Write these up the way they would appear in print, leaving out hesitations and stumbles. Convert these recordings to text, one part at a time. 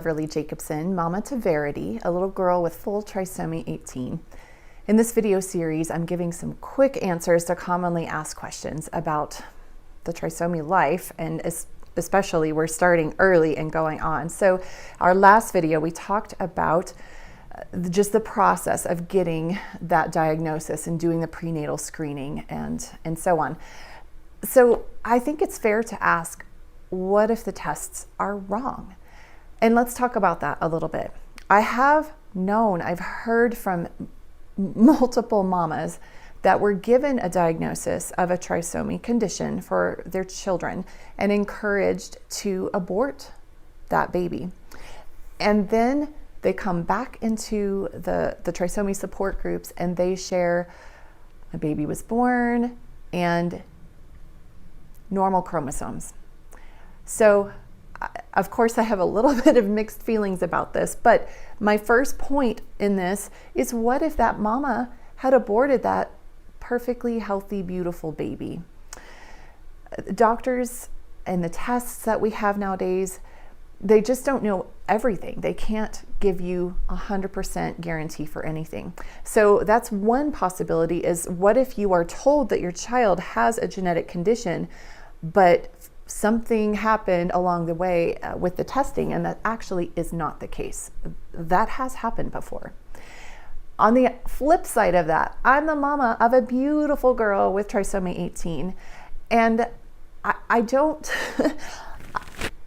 Beverly Jacobson, mama to Verity, a little girl with full trisomy 18. In this video series, I'm giving some quick answers to commonly asked questions about the trisomy life, and especially we're starting early and going on. So our last video, we talked about just the process of getting that diagnosis and doing the prenatal screening and so on. So I think it's fair to ask, what if the tests are wrong? And let's talk about that a little bit. I've heard from multiple mamas that were given a diagnosis of a trisomy condition for their children and encouraged to abort that baby. And then they come back into the trisomy support groups and they share, a baby was born and normal chromosomes. So, of course, I have a little bit of mixed feelings about this, but my first point in this is, what if that mama had aborted that perfectly healthy, beautiful baby? Doctors and the tests that we have nowadays, they just don't know everything. They can't give you 100% guarantee for anything. So that's one possibility, is what if you are told that your child has a genetic condition, but something happened along the way with the testing, and that actually is not the case. That has happened before. On the flip side of that, I'm the mama of a beautiful girl with trisomy 18, and I don't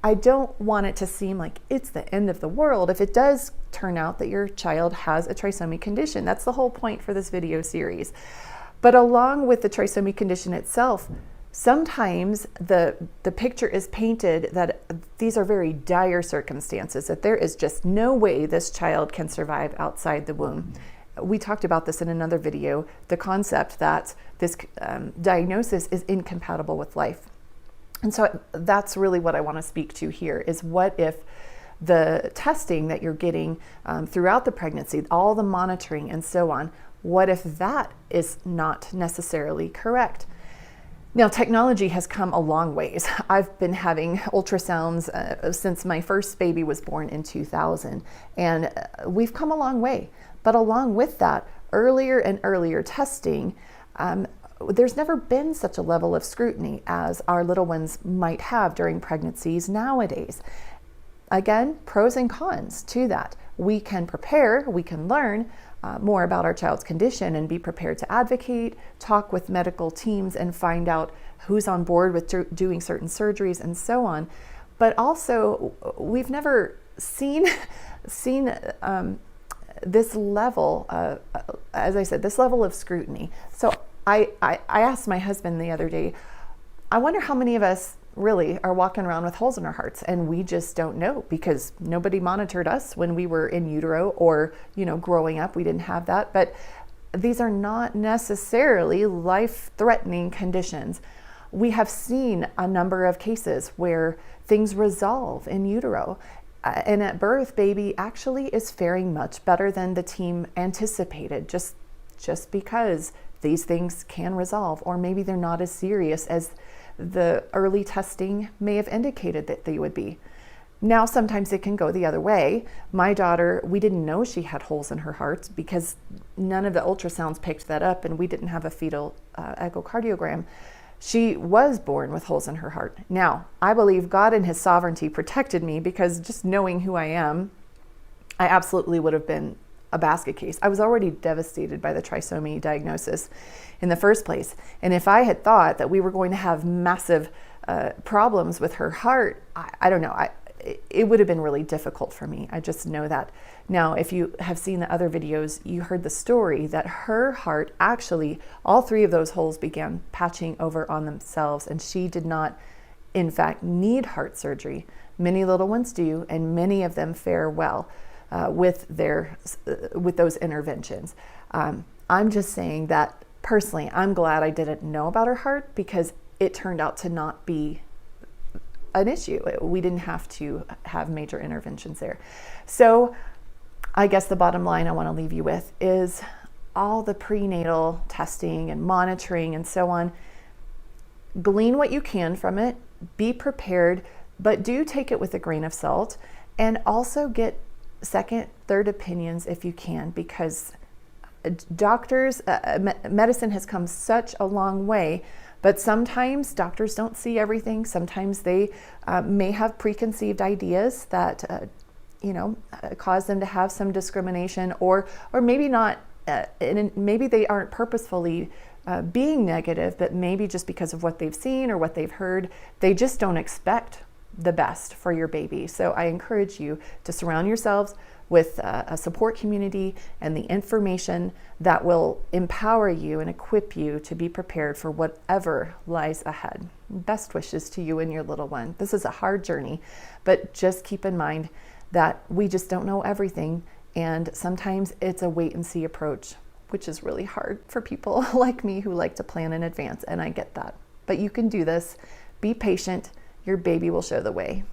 I don't want it to seem like it's the end of the world if it does turn out that your child has a trisomy condition. That's the whole point for this video series. But along with the trisomy condition itself, sometimes the picture is painted that these are very dire circumstances, that there is just no way this child can survive outside the womb. We talked about this in another video, the concept that this diagnosis is incompatible with life. And so that's really what I want to speak to here, is what if the testing that you're getting throughout the pregnancy, all the monitoring and so on, what if that is not necessarily correct? Now, technology has come a long ways. I've been having ultrasounds since my first baby was born in 2000, and we've come a long way. But along with that, earlier and earlier testing, there's never been such a level of scrutiny as our little ones might have during pregnancies nowadays. Again, pros and cons to that. We can prepare, we can learn more about our child's condition and be prepared to advocate, talk with medical teams and find out who's on board with doing certain surgeries and so on. But also, we've never seen this level, as I said, this level of scrutiny. So I asked my husband the other day, I wonder how many of us really are walking around with holes in our hearts, and we just don't know because nobody monitored us when we were in utero, or growing up we didn't have that. But these are not necessarily life-threatening conditions. We have seen a number of cases where things resolve in utero, and at birth baby actually is faring much better than the team anticipated, just because these things can resolve, or maybe they're not as serious as the early testing may have indicated that they would be. Now, sometimes it can go the other way. My daughter, we didn't know she had holes in her heart because none of the ultrasounds picked that up, and we didn't have a fetal echocardiogram. She was born with holes in her heart. Now, I believe God in His sovereignty protected me, because just knowing who I am, I absolutely would have been a basket case. I was already devastated by the trisomy diagnosis in the first place. And if I had thought that we were going to have massive problems with her heart, I don't know, it would have been really difficult for me. I just know that. Now, if you have seen the other videos, you heard the story that her heart, actually, all three of those holes began patching over on themselves, and she did not, in fact, need heart surgery. Many little ones do, and many of them fare well with those interventions. I'm just saying that personally, I'm glad I didn't know about her heart, because it turned out to not be an issue. We didn't have to have major interventions there. So I guess the bottom line I want to leave you with is all the prenatal testing and monitoring and so on. Glean what you can from it, be prepared, but do take it with a grain of salt. And also get second, third opinions if you can, because doctors, medicine has come such a long way, but sometimes doctors don't see everything. Sometimes they may have preconceived ideas that cause them to have some discrimination, or maybe not, and maybe they aren't purposefully being negative, but maybe just because of what they've seen or what they've heard, they just don't expect the best for your baby. So I encourage you to surround yourselves with a support community and the information that will empower you and equip you to be prepared for whatever lies ahead. Best wishes to you and your little one. This is a hard journey, but just keep in mind that we just don't know everything, and sometimes it's a wait and see approach, which is really hard for people like me who like to plan in advance, and I get that. But you can do this. Be patient. Your baby will show the way.